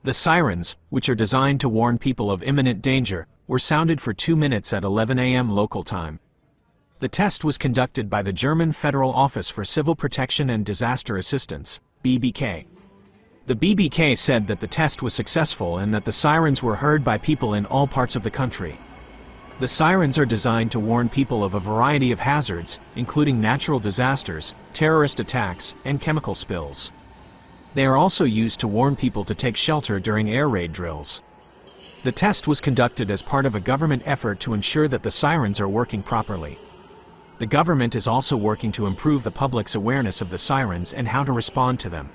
The sirens, which are designed to warn people of imminent danger, were sounded for 2 minutes at 11 a.m. local time. The test was conducted by the German Federal Office for Civil Protection and Disaster Assistance, BBK. The BBK said that the test was successful and that the sirens were heard by people in all parts of the country. The sirens are designed to warn people of a variety of hazards, including natural disasters, terrorist attacks, and chemical spills. They are also used to warn people to take shelter during air raid drills. The test was conducted as part of a government effort to ensure that the sirens are working properly. The government is also working to improve the public's awareness of the sirens and how to respond to them.